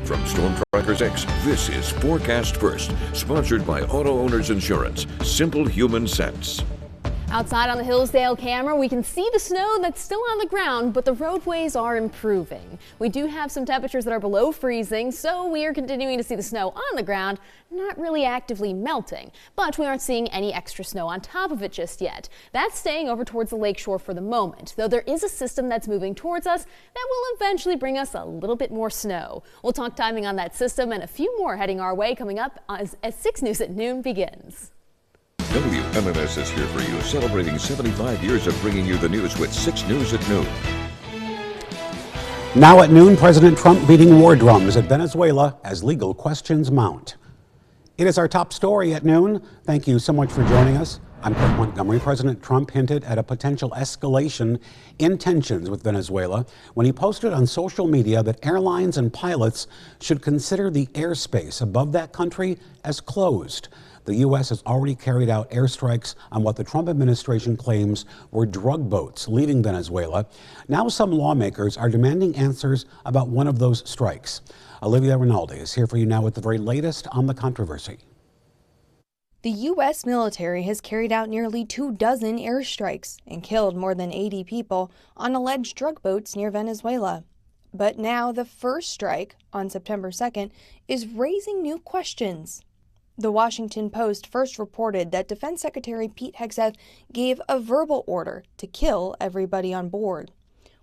From Storm Tracker 6, this is Forecast First, sponsored by Auto Owners Insurance. Simple human sense. Outside on the Hillsdale camera, we can see the snow that's still on the ground, but the roadways are improving. We do have some temperatures that are below freezing, so we are continuing to see the snow on the ground, not really actively melting. But we aren't seeing any extra snow on top of it just yet. That's staying over towards the lakeshore for the moment, though there is a system that's moving towards us that will eventually bring us a little bit more snow. We'll talk timing on that system and a few more heading our way coming up as 6 News at Noon begins. WMMS is here for you, celebrating 75 years of bringing you the news with 6 News at Noon. Now at noon, President Trump beating war drums at Venezuela as legal questions mount. It is our top story at noon. Thank you so much for joining us. I'm Kurt Montgomery. President Trump hinted at a potential escalation in tensions with Venezuela when he posted on social media that airlines and pilots should consider the airspace above that country as closed. The U.S. has already carried out airstrikes on what the Trump administration claims were drug boats leaving Venezuela. Now some lawmakers are demanding answers about one of those strikes. Olivia Rinaldi is here for you now with the very latest on the controversy. The U.S. military has carried out nearly 24 airstrikes and killed more than 80 people on alleged drug boats near Venezuela. But now the first strike, on September 2nd, is raising new questions. The Washington Post first reported that Defense Secretary Pete Hegseth gave a verbal order to kill everybody on board.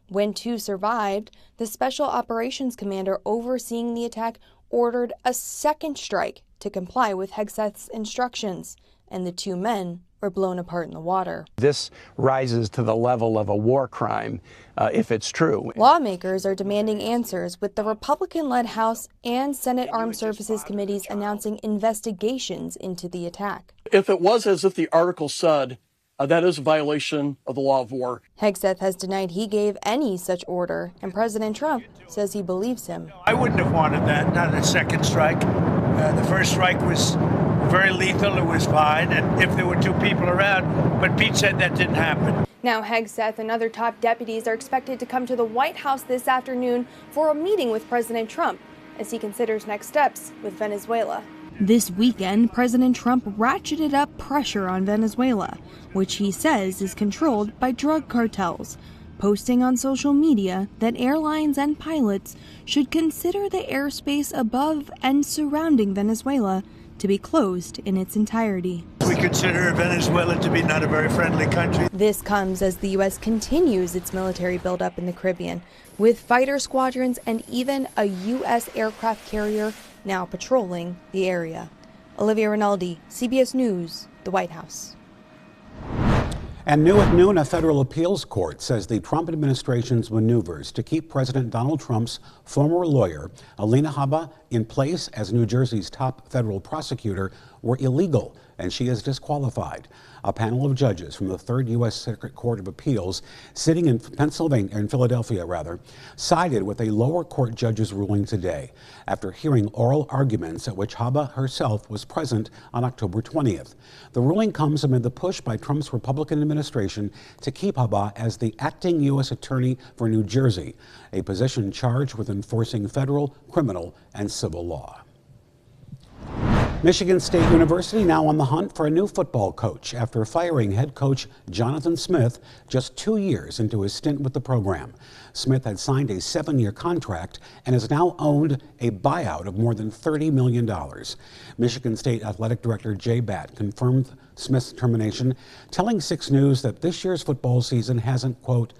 When 2 survived, the Special Operations Commander overseeing the attack ordered a second strike to comply with Hegseth's instructions, and the 2 men were blown apart in the water. This rises to the level of a war crime if it's true. Lawmakers are demanding answers, with the Republican-led House and Senate Armed Services Committees announcing investigations into the attack. If it was as if the article said, that is a violation of the law of war. Hegseth has denied he gave any such order, and President Trump says he believes him. I wouldn't have wanted that, not a second strike. The first strike was very lethal, it was fine, and if there were 2 people around, but Pete said that didn't happen. Now Hegseth and other top deputies are expected to come to the White House this afternoon for a meeting with President Trump as he considers next steps with Venezuela. This weekend, President Trump ratcheted up pressure on Venezuela, which he says is controlled by drug cartels, posting on social media that airlines and pilots should consider the airspace above and surrounding Venezuela to be closed in its entirety. We consider Venezuela to be not a very friendly country. This comes as the U.S. continues its military buildup in the Caribbean, with fighter squadrons and even a U.S. aircraft carrier now patrolling the area. Olivia Rinaldi, CBS News, the White House. And new at noon, a federal appeals court says the Trump administration's maneuvers to keep President Donald Trump's former lawyer, Alina Habba, in place as New Jersey's top federal prosecutor were illegal, and she is disqualified. A panel of judges from the 3rd U.S. Circuit Court of Appeals, sitting in Philadelphia, sided with a lower court judge's ruling today after hearing oral arguments at which Habba herself was present on October 20th. The ruling comes amid the push by Trump's Republican administration to keep Habba as the acting U.S. Attorney for New Jersey, a position charged with enforcing federal, criminal, and civil law. Michigan State University now on the hunt for a new football coach after firing head coach Jonathan Smith just 2 years into his stint with the program. Smith had signed a 7-year contract and has now owned a buyout of more than $30 million. Michigan State Athletic Director Jay Batt confirmed Smith's termination, telling 6 News that this year's football season hasn't, quote,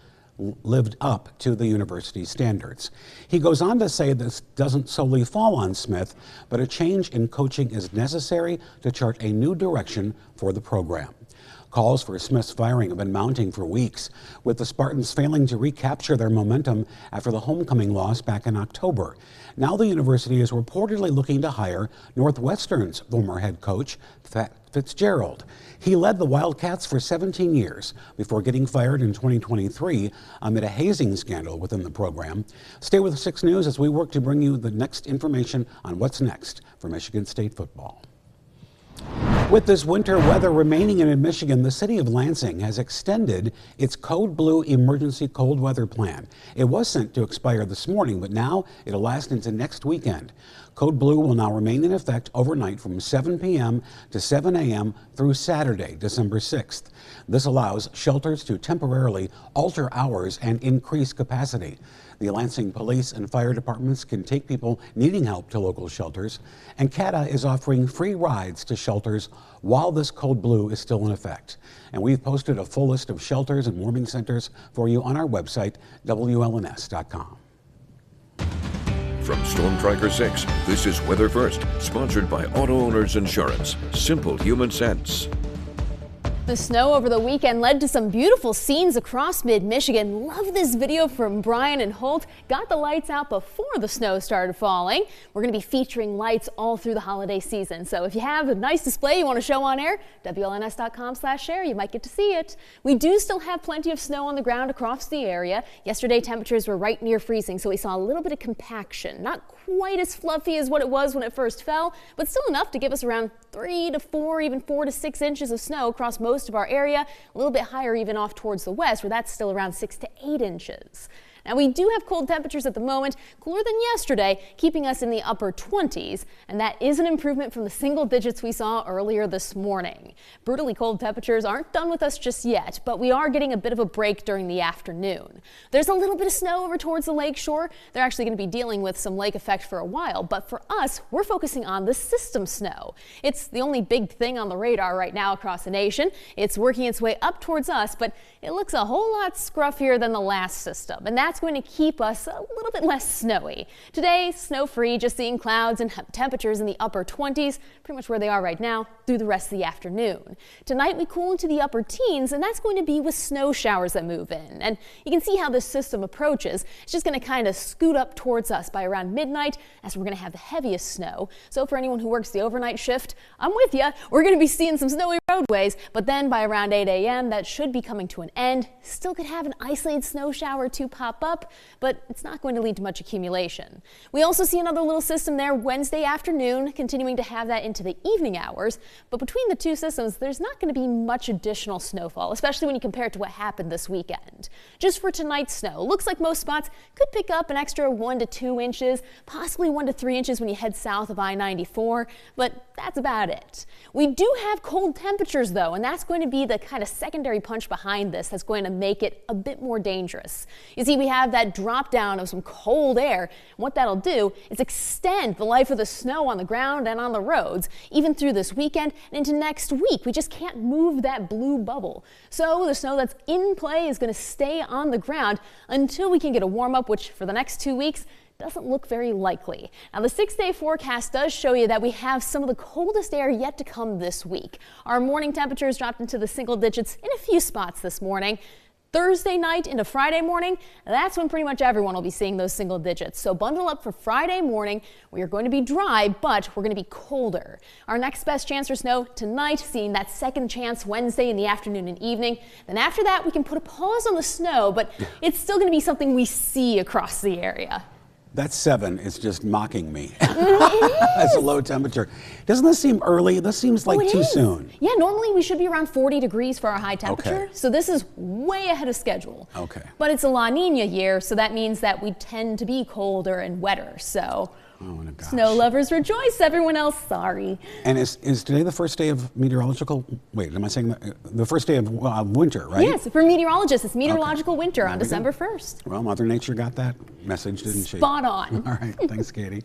lived up to the university's standards. He goes on to say this doesn't solely fall on Smith, but a change in coaching is necessary to chart a new direction for the program. Calls for Smith's firing have been mounting for weeks, with the Spartans failing to recapture their momentum after the homecoming loss back in October. Now the university is reportedly looking to hire Northwestern's former head coach, Fitzgerald. He led the Wildcats for 17 years before getting fired in 2023 amid a hazing scandal within the program. Stay with 6 News as we work to bring you the next information on what's next for Michigan State football. With this winter weather remaining in Michigan, the city of Lansing has extended its Code Blue emergency cold weather plan. It was sent to expire this morning, but now it'll last into next weekend. Code Blue will now remain in effect overnight from 7 p.m. to 7 a.m. through Saturday, December 6th. This allows shelters to temporarily alter hours and increase capacity. The Lansing Police and Fire Departments can take people needing help to local shelters, and CATA is offering free rides to shelters while this Code Blue is still in effect. And we've posted a full list of shelters and warming centers for you on our website, WLNS.com. From Storm Tracker 6, this is Weather First, sponsored by Auto Owners Insurance. Simple human sense. The snow over the weekend led to some beautiful scenes across mid-Michigan. Love this video from Brian and Holt. Got the lights out before the snow started falling. We're going to be featuring lights all through the holiday season. So if you have a nice display you want to show on air, WLNS.com/share, you might get to see it. We do still have plenty of snow on the ground across the area. Yesterday temperatures were right near freezing, so we saw a little bit of compaction. Not quite as fluffy as what it was when it first fell, but still enough to give us around 3 to 4, even 4 to 6 inches of snow across most of our area, a little bit higher even off towards the west, where that's still around 6 to 8 inches. Now, we do have cold temperatures at the moment, cooler than yesterday, keeping us in the upper 20s, and that is an improvement from the single digits we saw earlier this morning. Brutally cold temperatures aren't done with us just yet, but we are getting a bit of a break during the afternoon. There's a little bit of snow over towards the lake shore. They're actually going to be dealing with some lake effect for a while, but for us, we're focusing on the system snow. It's the only big thing on the radar right now across the nation. It's working its way up towards us, but it looks a whole lot scruffier than the last system, and that's going to keep us a little bit less snowy. Today, snow-free, just seeing clouds and temperatures in the upper 20s, pretty much where they are right now, through the rest of the afternoon. Tonight, we cool into the upper teens, and that's going to be with snow showers that move in. And you can see how this system approaches. It's just going to kind of scoot up towards us by around midnight, as we're going to have the heaviest snow. So for anyone who works the overnight shift, I'm with you. We're going to be seeing some snowy roadways, but then by around 8 a.m., that should be coming to an end. Still could have an isolated snow shower or two pop up, but it's not going to lead to much accumulation. We also see another little system there Wednesday afternoon, continuing to have that into the evening hours. But between the two systems, there's not going to be much additional snowfall, especially when you compare it to what happened this weekend. Just for tonight's snow, looks like most spots could pick up an extra 1 to 2 inches, possibly 1 to 3 inches when you head south of I-94, but that's about it. We do have cold temperatures though, and that's going to be the kind of secondary punch behind this that's going to make it a bit more dangerous. You see, we have that drop down of some cold air. And what that'll do is extend the life of the snow on the ground and on the roads, even through this weekend and into next week. We just can't move that blue bubble. So the snow that's in play is going to stay on the ground until we can get a warm up, which for the next 2 weeks doesn't look very likely. Now, the 6-day forecast does show you that we have some of the coldest air yet to come this week. Our morning temperatures dropped into the single digits in a few spots this morning. Thursday night into Friday morning, that's when pretty much everyone will be seeing those single digits. So bundle up for Friday morning. We are going to be dry, but we're going to be colder. Our next best chance for snow tonight, seeing that second chance Wednesday in the afternoon and evening. Then after that, we can put a pause on the snow, but it's still going to be something we see across the area. That 7 is just mocking me. That's a low temperature. Doesn't this seem early? This seems like too soon. Yeah, normally we should be around 40 degrees for our high temperature. Okay. So this is way ahead of schedule. Okay. But it's a La Nina year, so that means that we tend to be colder and wetter. So snow lovers rejoice, everyone else, sorry. And is today the first day of meteorological, wait, am I saying the first day of winter, right? Yes, for meteorologists, it's meteorological winter on December 1st. Well, Mother Nature got that message, didn't she? Spot on. All right, thanks, Katie.